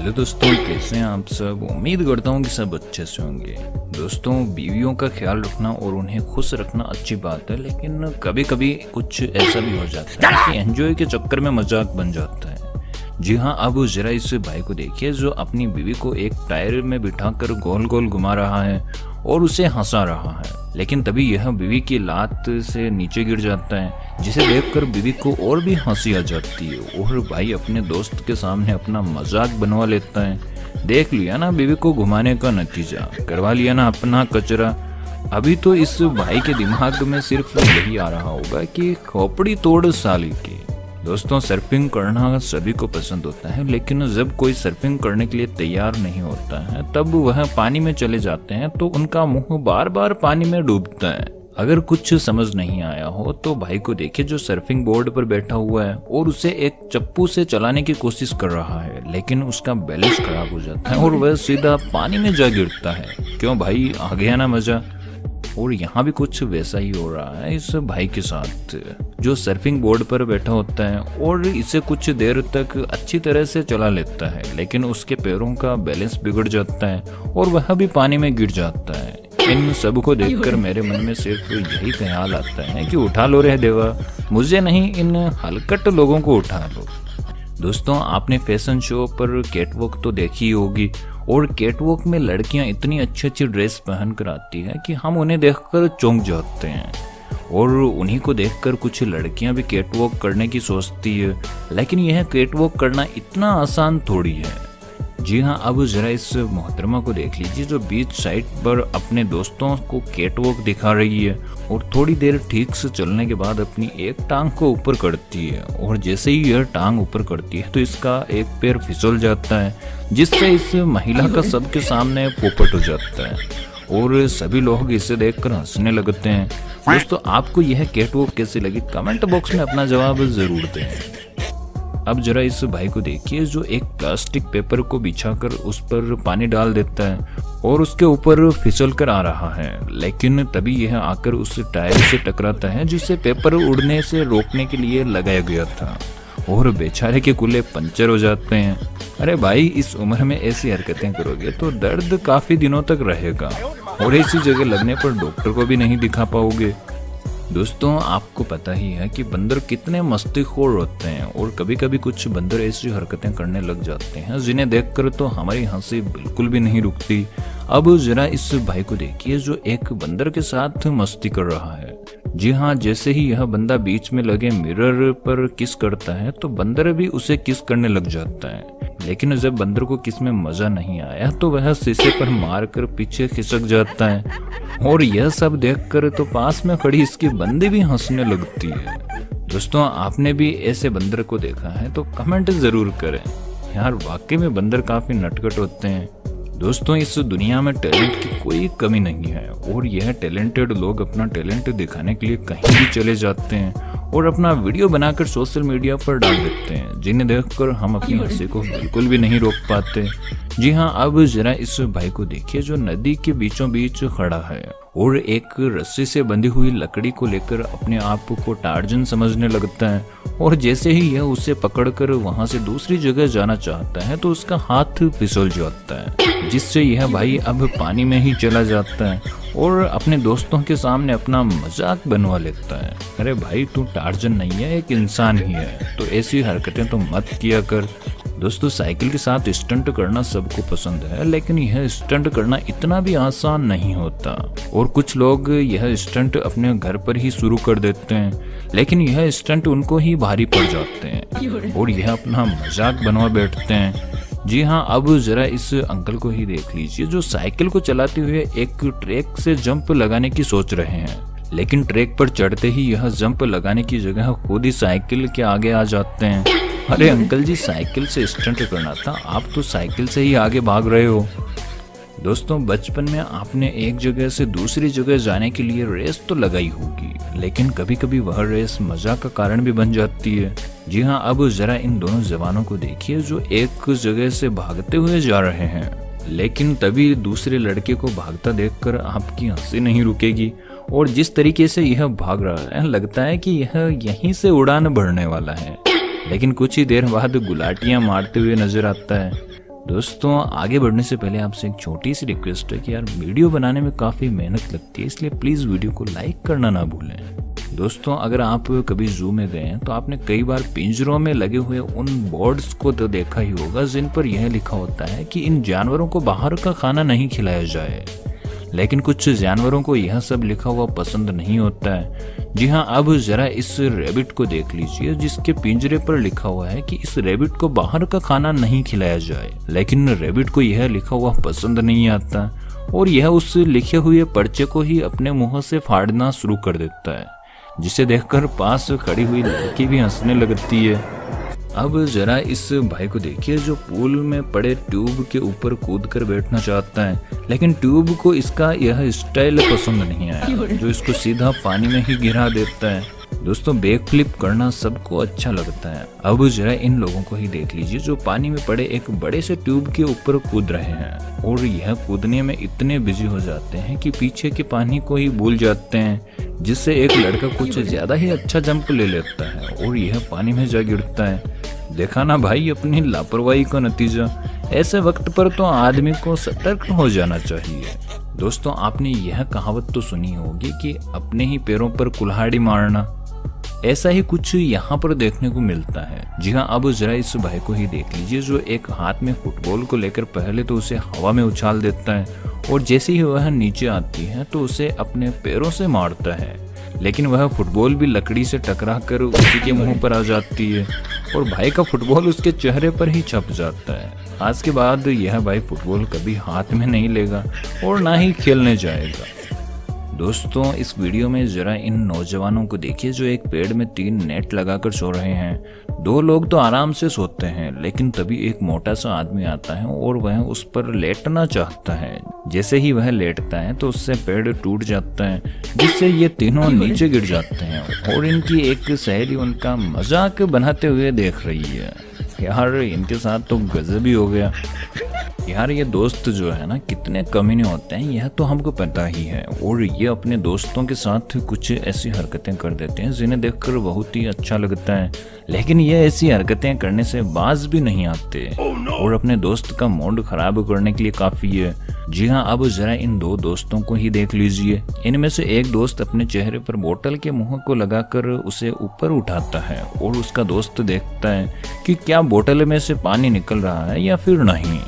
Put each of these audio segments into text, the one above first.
Hello दोस्तों, कैसे हैं आप सब। उम्मीद करता हूँ कि सब अच्छे से होंगे। दोस्तों, बीवियों का ख्याल रखना और उन्हें खुश रखना अच्छी बात है, लेकिन कभी कभी कुछ ऐसा भी हो जाता है कि एंजॉय के चक्कर में मजाक बन जाता है। जी हाँ, अब जरा इस भाई को देखिए जो अपनी बीवी को एक टायर में बिठाकर गोल गोल घुमा रहा है और उसे हंसा रहा है, लेकिन तभी यह बीवी की लात से नीचे गिर जाता है, जिसे देखकर बीवी को और भी हंसी आ जाती है और भाई अपने दोस्त के सामने अपना मजाक बनवा लेता है। देख लिया ना बीवी को घुमाने का नतीजा, करवा लिया ना अपना कचरा। अभी तो इस भाई के दिमाग में सिर्फ यही आ रहा होगा कि खोपड़ी तोड़ साली की। दोस्तों, सर्फिंग करना सभी को पसंद होता है, लेकिन जब कोई सर्फिंग करने के लिए तैयार नहीं होता है तब वह पानी में चले जाते हैं तो उनका मुंह बार बार पानी में डूबता है। अगर कुछ समझ नहीं आया हो तो भाई को देखिए जो सर्फिंग बोर्ड पर बैठा हुआ है और उसे एक चप्पू से चलाने की कोशिश कर रहा है, लेकिन उसका बैलेंस खराब हो जाता है और वह सीधा पानी में जा गिरता है। क्यों भाई, आ गया ना मजा। और यहाँ भी कुछ वैसा ही हो रहा है इस भाई के साथ, जो सर्फिंग बोर्ड पर बैठा होता है और इसे कुछ देर तक अच्छी तरह से चला लेता है, लेकिन उसके पैरों का बैलेंस बिगड़ जाता है और वह भी पानी में गिर जाता है। इन सब को देखकर मेरे मन में सिर्फ यही ख्याल आता है कि उठा लो रे देवा, मुझे नहीं इन हलकट लोगों को उठा लो। दोस्तों, आपने फैशन शो पर कैटवॉक तो देखी होगी और कैटवॉक में लड़कियां इतनी अच्छी अच्छी ड्रेस पहन कर आती है कि हम उन्हें देखकर चौंक जाते हैं और उन्हीं को देखकर कुछ लड़कियां भी कैटवॉक करने की सोचती है, लेकिन यह कैटवॉक करना इतना आसान थोड़ी है। जी हाँ, अब जरा इस मोहतरमा को देख लीजिए जो बीच साइड पर अपने दोस्तों को कैटवॉक दिखा रही है और थोड़ी देर ठीक से चलने के बाद अपनी एक टांग को ऊपर करती है और जैसे ही यह टांग ऊपर करती है तो इसका एक पैर फिसल जाता है, जिससे इस महिला का सबके सामने पोपट हो जाता है और सभी लोग इसे देखकर हंसने लगते हैं। दोस्तों, आपको यह कैटवॉक कैसी लगी कमेंट बॉक्स में अपना जवाब जरूर दें। अब जरा इस भाई को देखिए जो एक प्लास्टिक पेपर को बिछाकर उस पर पानी डाल देता है और उसके ऊपर फिसल कर आ रहा है, लेकिन तभी यह आकर उस टायर से टकराता है जिसे पेपर उड़ने से रोकने के लिए लगाया गया था और बेचारे के कुल्ले पंचर हो जाते हैं। अरे भाई, इस उम्र में ऐसी हरकतें करोगे तो दर्द काफी दिनों तक रहेगा और ऐसी जगह लगने पर डॉक्टर को भी नहीं दिखा पाओगे। दोस्तों, आपको पता ही है कि बंदर कितने मस्तीखोर होते हैं और कभी कभी कुछ बंदर ऐसी हरकतें करने लग जाते हैं जिन्हें देखकर तो हमारी हंसी बिल्कुल भी नहीं रुकती। अब जरा इस भाई को देखिए जो एक बंदर के साथ मस्ती कर रहा है। जी हाँ, जैसे ही यह बंदा बीच में लगे मिरर पर किस करता है तो बंदर भी उसे किस करने लग जाता है, लेकिन जब बंदर को किस में मजा नहीं आया तो वह शीशे पर मारकर पीछे खिसक जाता है और यह सब देखकर तो पास में खड़ी इसकी बंदी भी हंसने लगती है। दोस्तों, आपने भी ऐसे बंदर को देखा है तो कमेंट जरूर करें। यार, वाकई में बंदर काफी नटखट होते हैं। दोस्तों, इस दुनिया में टैलेंट की कोई कमी नहीं है और यह टैलेंटेड लोग अपना टैलेंट दिखाने के लिए कहीं भी चले जाते हैं और अपना वीडियो बनाकर सोशल मीडिया पर डाल देते हैं, जिन्हें देखकर हम अपनी हंसी को बिल्कुल भी नहीं रोक पाते। जी हाँ, अब जरा इस भाई को देखिए जो नदी के बीचों बीच खड़ा है और एक रस्सी से बंधी हुई लकड़ी को लेकर अपने आप को टार्जन समझने लगता है और जैसे ही यह उसे पकड़कर वहां से दूसरी जगह जाना चाहता है तो उसका हाथ फिसल जाता है, जिससे यह भाई अब पानी में ही चला जाता है और अपने दोस्तों के सामने अपना मजाक बनवा लेता है। अरे भाई, तू टार्जन नहीं है, एक इंसान ही है, तो ऐसी हरकतें तो मत किया कर। दोस्तों, साइकिल के साथ स्टंट करना सबको पसंद है, लेकिन यह स्टंट करना इतना भी आसान नहीं होता और कुछ लोग यह स्टंट अपने घर पर ही शुरू कर देते हैं, लेकिन यह स्टंट उनको ही भारी पड़ जाते हैं और यह अपना मजाक बनवा बैठते हैं। जी हाँ, अब जरा इस अंकल को ही देख लीजिए जो साइकिल को चलाते हुए एक ट्रैक से जंप लगाने की सोच रहे हैं, लेकिन ट्रैक पर चढ़ते ही यह जंप लगाने की जगह खुद ही साइकिल के आगे आ जाते हैं। अरे अंकल जी, साइकिल से स्टंट करना था, आप तो साइकिल से ही आगे भाग रहे हो। दोस्तों, बचपन में आपने एक जगह से दूसरी जगह जाने के लिए रेस तो लगाई होगी, लेकिन कभी कभी वह रेस मजाक का कारण भी बन जाती है। जी हाँ, अब जरा इन दोनों जवानों को देखिए जो एक जगह से भागते हुए जा रहे हैं, लेकिन तभी दूसरे लड़के को भागता देखकर आपकी हंसी नहीं रुकेगी और जिस तरीके से यह भाग रहा है लगता है कि यह यहीं से उड़ान भरने वाला है, लेकिन कुछ ही देर बाद गुलाटियां मारते हुए नजर आता है। दोस्तों आगे बढ़ने से पहले आपसे एक छोटी सी रिक्वेस्ट है कि यार वीडियो बनाने में काफ़ी मेहनत लगती है, इसलिए प्लीज़ वीडियो को लाइक करना ना भूलें। दोस्तों अगर आप कभी जू में गए हैं तो आपने कई बार पिंजरों में लगे हुए उन बोर्ड्स को तो देखा ही होगा जिन पर यह लिखा होता है कि इन जानवरों को बाहर का खाना नहीं खिलाया जाए, लेकिन कुछ जानवरों को यह सब लिखा हुआ पसंद नहीं होता है। जी हाँ, अब जरा इस रैबिट को देख लीजिए जिसके पिंजरे पर लिखा हुआ है कि इस रैबिट को बाहर का खाना नहीं खिलाया जाए, लेकिन रैबिट को यह लिखा हुआ पसंद नहीं आता और यह उस लिखे हुए पर्चे को ही अपने मुंह से फाड़ना शुरू कर देता है, जिसे देखकर पास खड़ी हुई लड़की भी हंसने लगती है। अब जरा इस भाई को देखिए जो पूल में पड़े ट्यूब के ऊपर कूद कर बैठना चाहता है, लेकिन ट्यूब को इसका यह स्टाइल पसंद नहीं आया जो इसको सीधा पानी में ही गिरा देता है। दोस्तों बैक फ्लिप करना सबको अच्छा लगता है। अब जरा इन लोगों को ही देख लीजिए जो पानी में पड़े एक बड़े से ट्यूब के ऊपर कूद रहे हैं और यह कूदने में इतने बिजी हो जाते हैं कि पीछे के पानी को ही भूल जाते हैं, जिससे एक लड़का कुछ ज्यादा ही अच्छा जंप ले लेता है और यह पानी में जा गिरता है। देखा ना भाई अपनी लापरवाही का नतीजा। ऐसे वक्त पर तो आदमी को सतर्क हो जाना चाहिए। दोस्तों आपने यह कहावत तो सुनी होगी कि अपने ही पैरों पर कुल्हाड़ी मारना, ऐसा ही कुछ यहाँ पर देखने को मिलता है। जी हाँ, अब जरा इस भाई को ही देख लीजिए जो एक हाथ में फुटबॉल को लेकर पहले तो उसे हवा में उछाल देता है और जैसे ही वह नीचे आती है तो उसे अपने पैरों से मारता है, लेकिन वह फुटबॉल भी लकड़ी से टकरा कर उसी के मुंह पर आ जाती है और भाई का फुटबॉल उसके चेहरे पर ही छप जाता है। आज के बाद यह भाई फुटबॉल कभी हाथ में नहीं लेगा और ना ही खेलने जाएगा। दोस्तों इस वीडियो में जरा इन नौजवानों को देखिए जो एक पेड़ में 3 नेट लगाकर सो रहे हैं। 2 लोग तो आराम से सोते हैं, लेकिन तभी एक मोटा सा आदमी आता है और वह उस पर लेटना चाहता है। जैसे ही वह लेटता है तो उससे पेड़ टूट जाता है, जिससे ये तीनों नीचे गिर जाते हैं और इनकी एक सहेली उनका मजाक बनाते हुए देख रही है। यार इनके साथ तो गजब ही हो गया। यार ये दोस्त जो है ना कितने कमीने होते हैं यह तो हमको पता ही है, और ये अपने दोस्तों के साथ कुछ ऐसी हरकतें कर देते हैं जिन्हें देखकर बहुत ही अच्छा लगता है, लेकिन ये ऐसी हरकतें करने से बाज भी नहीं आते और अपने दोस्त का मूड खराब करने के लिए काफी है। जी हाँ, अब जरा इन 2 दोस्तों को ही देख लीजिए। इनमें से एक दोस्त अपने चेहरे पर बोतल के मुंह को लगाकर उसे ऊपर उठाता है और उसका दोस्त देखता है कि क्या बोतल में से पानी निकल रहा है या फिर नहीं,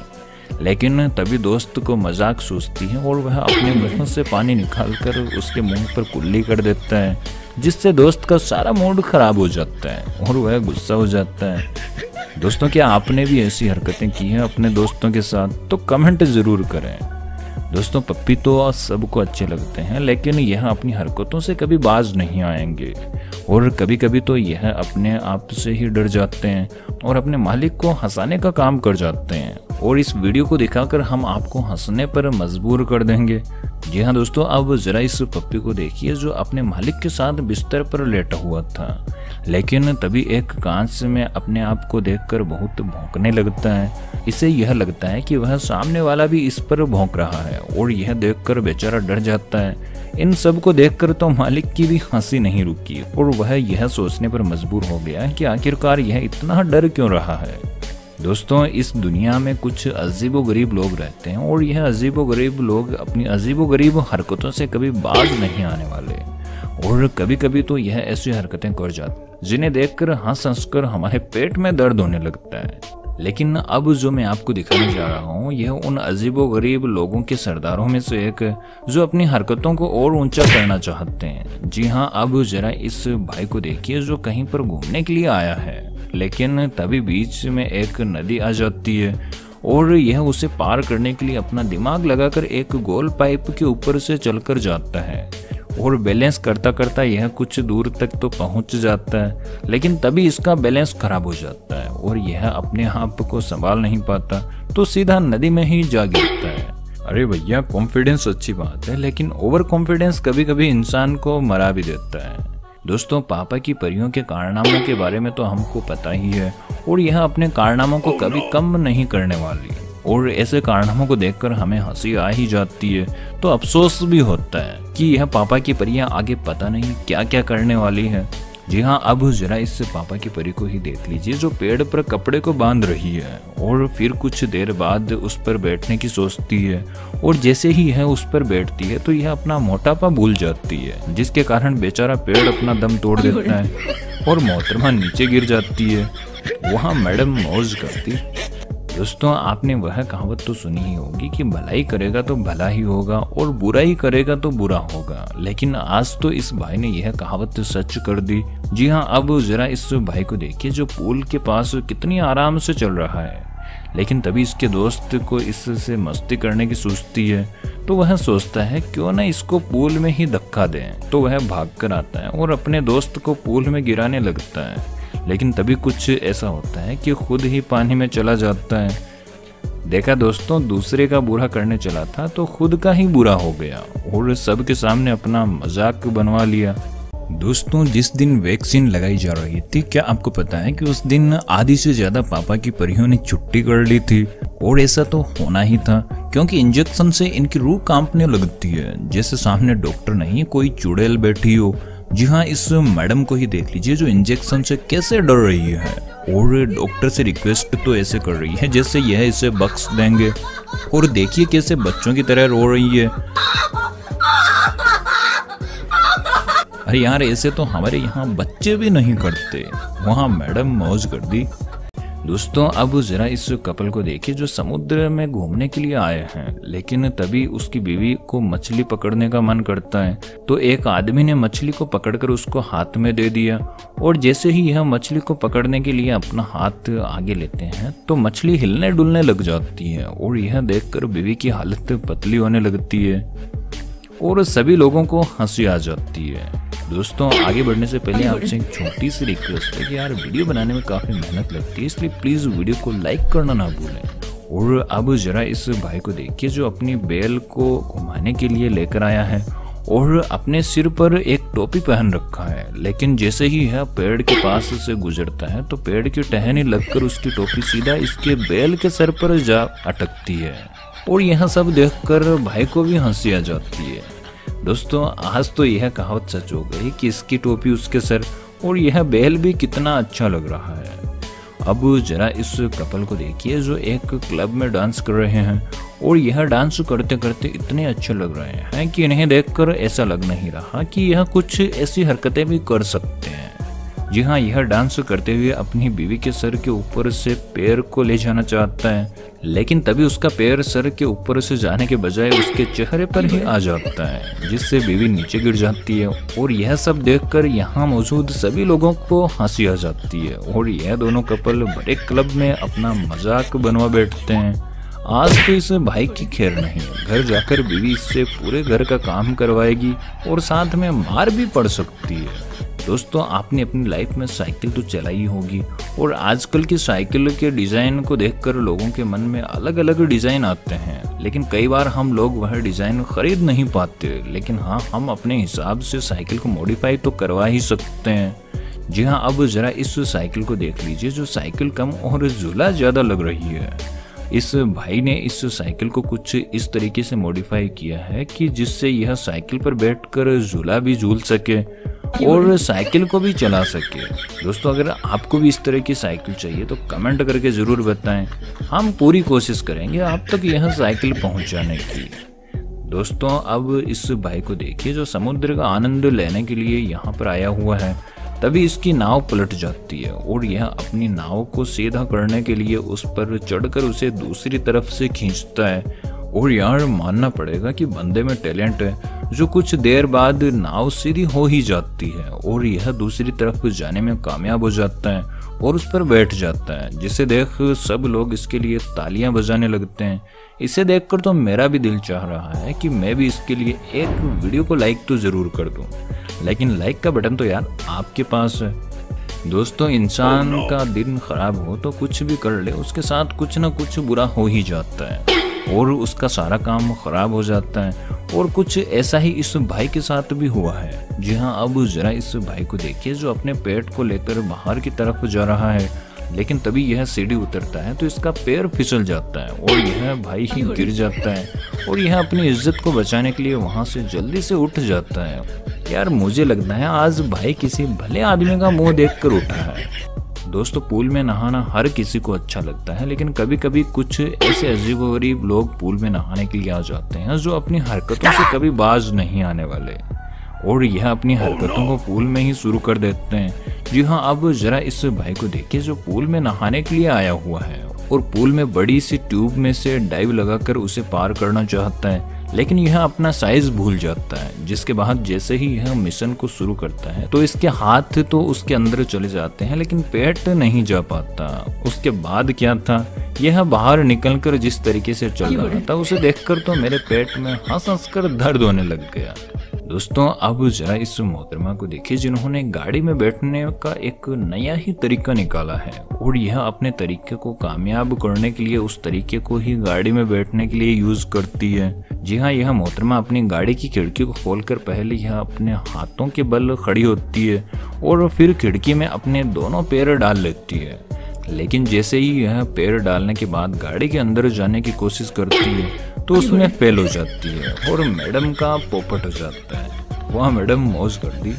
लेकिन तभी दोस्त को मजाक सूझती है और वह अपने मुंह से पानी निकालकर उसके मुंह पर कुल्ली कर देता है, जिससे दोस्त का सारा मूड खराब हो जाता है और वह गुस्सा हो जाता है। दोस्तों क्या आपने भी ऐसी हरकतें की हैं अपने दोस्तों के साथ? तो कमेंट जरूर करें। दोस्तों पप्पी तो सबको अच्छे लगते हैं, लेकिन यह अपनी हरकतों से कभी बाज नहीं आएंगे और कभी कभी तो यह अपने आप से ही डर जाते हैं और अपने मालिक को हंसाने का काम कर जाते हैं, और इस वीडियो को दिखाकर हम आपको हंसने पर मजबूर कर देंगे। जी हाँ दोस्तों, अब जरा इस पप्पी को देखिए जो अपने मालिक के साथ बिस्तर पर लेटा हुआ था, लेकिन तभी एक कांच में अपने आप को देखकर बहुत भौंकने लगता है। इसे यह लगता है कि वह सामने वाला भी इस पर भौंक रहा है और यह देखकर बेचारा डर जाता है। इन सब को देखकर तो मालिक की भी हंसी नहीं रुकी और वह यह सोचने पर मजबूर हो गया कि आखिरकार यह इतना डर क्यों रहा है। दोस्तों इस दुनिया में कुछ अजीबोगरीब लोग रहते हैं और यह अजीबोगरीब लोग अपनी अजीबोगरीब हरकतों से कभी बाज नहीं आने वाले, और कभी कभी तो यह ऐसी हरकतें कर जाते जिन्हें देखकर हंस हंसकर हमारे पेट में दर्द होने लगता है। लेकिन अब जो मैं आपको दिखाने जा रहा हूँ यह उन अजीबोगरीब लोगों के सरदारों में से एक जो अपनी हरकतों को और ऊंचा करना चाहते हैं। जी हाँ, अब जरा इस भाई को देखिए जो कहीं पर घूमने के लिए आया है, लेकिन तभी बीच में एक नदी आ जाती है और यह उसे पार करने के लिए अपना दिमाग लगाकर एक गोल पाइप के ऊपर से चलकर जाता है और बैलेंस करता करता यह कुछ दूर तक तो पहुंच जाता है, लेकिन तभी इसका बैलेंस खराब हो जाता है और यह अपने आप को संभाल नहीं पाता तो सीधा नदी में ही जा गिरता है। अरे भैया, कॉन्फिडेंस अच्छी बात है, लेकिन ओवर कॉन्फिडेंस कभी कभी इंसान को मरा भी देता है। दोस्तों पापा की परियों के कारनामों के बारे में तो हमको पता ही है और यह अपने कारनामों को कभी कम नहीं करने वाली, और ऐसे कारनामों को देखकर हमें हंसी आ ही जाती है तो अफसोस भी होता है कि यह पापा की परियां आगे पता नहीं क्या क्या करने वाली है। जी हाँ, अब जरा इस पापा की परी को ही देख लीजिए जो पेड़ पर कपड़े को बांध रही है और फिर कुछ देर बाद उस पर बैठने की सोचती है और जैसे ही यह उस पर बैठती है तो यह अपना मोटापा भूल जाती है, जिसके कारण बेचारा पेड़ अपना दम तोड़ देता है और मोहतरमा नीचे गिर जाती है। वहाँ मैडम मौज करती। दोस्तों, आपने वह कहावत तो सुनी ही होगी कि भलाई करेगा तो भला ही होगा और बुराई करेगा तो बुरा होगा, लेकिन आज तो इस भाई ने यह कहावत सच कर दी। जी हाँ, अब जरा इस भाई को देखिए जो पूल के पास कितनी आराम से चल रहा है, लेकिन तभी इसके दोस्त को इससे मस्ती करने की सोचती है तो वह सोचता है क्यों ना इसको पूल में ही धक्का दें। तो वह भागकर आता है और अपने दोस्त को पूल में गिराने लगता है, लेकिन तभी कुछ ऐसा होता है कि खुद ही पानी में चला जाता है। देखा दोस्तों, दूसरे का बुरा करने चला था तो खुद का ही बुरा हो गया और सबके सामने अपना मजाक बनवा लिया। दोस्तों, जिस दिन वैक्सीन लगाई जा रही थी, क्या आपको पता है कि उस दिन आधी से ज्यादा पापा की परियों ने छुट्टी कर ली थी। और ऐसा तो होना ही था क्योंकि इंजेक्शन से इनकी रूह कांपने लगती है, जैसे सामने डॉक्टर नहीं कोई चुड़ैल बैठी हो। जी हाँ, इस मैडम को ही देख लीजिए जो इंजेक्शन से कैसे डर रही है और डॉक्टर से रिक्वेस्ट तो ऐसे कर रही है जैसे यह इसे बख्श देंगे। और देखिए कैसे बच्चों की तरह रो रही है। अरे यार, ऐसे तो हमारे यहाँ बच्चे भी नहीं करते। वहाँ मैडम मौज कर दी। दोस्तों, अब जरा इस कपल को देखिए जो समुद्र में घूमने के लिए आए हैं, लेकिन तभी उसकी बीवी को मछली पकड़ने का मन करता है तो एक आदमी ने मछली को पकड़कर उसको हाथ में दे दिया और जैसे ही यह मछली को पकड़ने के लिए अपना हाथ आगे लेते हैं तो मछली हिलने डुलने लग जाती है और यह देखकर बीवी की हालत पतली होने लगती है और सभी लोगों को हंसी आ जाती है। दोस्तों, आगे बढ़ने से पहले आपसे एक छोटी सी रिक्वेस्ट है कि यार वीडियो बनाने में काफ़ी मेहनत लगती है, इसलिए प्लीज़ वीडियो को लाइक करना ना भूलें। और अब जरा इस भाई को देखिए जो अपनी बैल को घुमाने के लिए लेकर आया है और अपने सिर पर एक टोपी पहन रखा है, लेकिन जैसे ही यह पेड़ के पास से गुजरता है तो पेड़ की टहनी लगकर उसकी टोपी सीधा इसके बैल के सर पर जा अटकती है और यह सब देखकर भाई को भी हंसी आ जाती है। दोस्तों, आज तो यह कहावत सच हो गई कि इसकी टोपी उसके सर और यह बैल भी कितना अच्छा लग रहा है। अब जरा इस कपल को देखिए जो एक क्लब में डांस कर रहे हैं और यह डांस करते करते इतने अच्छे लग रहे हैं कि इन्हें देखकर ऐसा लग नहीं रहा कि यह कुछ ऐसी हरकतें भी कर सकते हैं। जी हाँ, यह डांस करते हुए अपनी बीवी के सर के ऊपर से पैर को ले जाना चाहता है, लेकिन तभी उसका पैर सर के ऊपर से जाने के बजाय उसके चेहरे पर ही आ जाता है, जिससे बीवी नीचे गिर जाती है और यह सब देखकर यहाँ मौजूद सभी लोगों को हंसी आ जाती है और यह दोनों कपल बड़े क्लब में अपना मजाक बनवा बैठते हैं। आज तो इस भाई की खैर नहीं, घर जाकर बीवी इससे पूरे घर का काम करवाएगी और साथ में मार भी पड़ सकती है। दोस्तों, आपने अपनी लाइफ में साइकिल तो चलाई होगी और आजकल की साइकिल के डिज़ाइन को देखकर लोगों के मन में अलग अलग डिज़ाइन आते हैं, लेकिन कई बार हम लोग वह डिज़ाइन खरीद नहीं पाते, लेकिन हाँ, हम अपने हिसाब से साइकिल को मॉडिफाई तो करवा ही सकते हैं। जी हाँ, अब ज़रा इस साइकिल को देख लीजिए जो साइकिल कम और झूला ज़्यादा लग रही है। इस भाई ने इस साइकिल को कुछ इस तरीके से मॉडिफाई किया है कि जिससे यह साइकिल पर बैठकर झूला भी झूल सके और साइकिल को भी चला सके। दोस्तों, अगर आपको भी इस तरह की साइकिल चाहिए तो कमेंट करके ज़रूर बताएं, हम पूरी कोशिश करेंगे आप तक यह साइकिल पहुंचाने की। दोस्तों, अब इस भाई को देखिए जो समुद्र का आनंद लेने के लिए यहाँ पर आया हुआ है, तभी इसकी नाव पलट जाती है और यह अपनी नाव को सीधा करने के लिए उस पर चढ़कर उसे दूसरी तरफ से खींचता है। और यार, मानना पड़ेगा कि बंदे में टैलेंट है, जो कुछ देर बाद नाव सीधी हो ही जाती है और यह दूसरी तरफ जाने में कामयाब हो जाता है और उस पर बैठ जाता है, जिसे देख सब लोग इसके लिए तालियां बजाने लगते हैं। इसे देखकर तो मेरा भी दिल चाह रहा है कि मैं भी इसके लिए एक वीडियो को लाइक तो जरूर कर दूं, लेकिन लाइक का बटन तो यार आपके पास है। दोस्तों, इंसान का दिन खराब हो तो कुछ भी कर ले, उसके साथ कुछ ना कुछ बुरा हो ही जाता है और उसका सारा काम खराब हो जाता है और कुछ ऐसा ही इस भाई के साथ भी हुआ है। जी हाँ, अब जरा इस भाई को देखिए जो अपने पेट को लेकर बाहर की तरफ जा रहा है, लेकिन तभी यह सीढ़ी उतरता है तो इसका पैर फिसल जाता है और यह भाई ही गिर जाता है और यह अपनी इज्जत को बचाने के लिए वहां से जल्दी से उठ जाता है। यार मुझे लगता है आज भाई किसी भले आदमी का मुंह देखकर उठा है। दोस्तों पूल में नहाना हर किसी को अच्छा लगता है, लेकिन कभी कभी कुछ ऐसे अजीबोगरीब लोग पूल में नहाने के लिए आ जाते हैं जो अपनी हरकतों से कभी बाज नहीं आने वाले और यह अपनी हरकतों को पूल में ही शुरू कर देते हैं। जी हाँ, अब जरा इस भाई को देखिए जो पूल में नहाने के लिए आया हुआ है और पूल में बड़ी सी ट्यूब में से डाइव लगाकर उसे पार करना चाहता है, लेकिन यह अपना साइज भूल जाता है। जिसके बाद जैसे ही यह मिशन को शुरू करता है तो इसके हाथ तो उसके अंदर चले जाते हैं लेकिन पेट नहीं जा पाता। उसके बाद क्या था, यह बाहर निकलकर जिस तरीके से चल रहा था उसे देखकर तो मेरे पेट में हंस हंस कर दर्द होने लग गया। दोस्तों अब जरा इस मोहतरमा को देखिए जिन्होंने गाड़ी में बैठने का एक नया ही तरीका निकाला है और यह अपने तरीके को कामयाब करने के लिए उस तरीके को ही गाड़ी में बैठने के लिए यूज करती है। जी हाँ, यह मोहतरमा अपनी गाड़ी की खिड़की को खोलकर पहले यह अपने हाथों के बल खड़ी होती है और फिर खिड़की में अपने दोनों पैर डाल लेती है, लेकिन जैसे ही यह पैर डालने के बाद गाड़ी के अंदर जाने की कोशिश करती है तो उसमें फेल हो जाती है और मैडम का पोपट हो जाता है। वह मैडम मौज कर दी।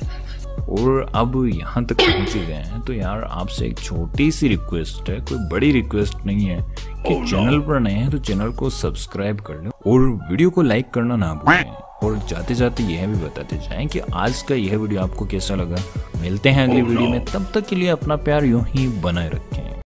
और अब यहाँ तक पहुँच गए हैं तो यार आपसे एक छोटी सी रिक्वेस्ट है, कोई बड़ी रिक्वेस्ट नहीं है, कि चैनल पर नए हैं तो चैनल को सब्सक्राइब कर लें और वीडियो को लाइक करना ना भूलें। और जाते जाते यह भी बताते जाएं कि आज का यह वीडियो आपको कैसा लगा। मिलते हैं अगली वीडियो में, तब तक के लिए अपना प्यार यूं ही बनाए रखें।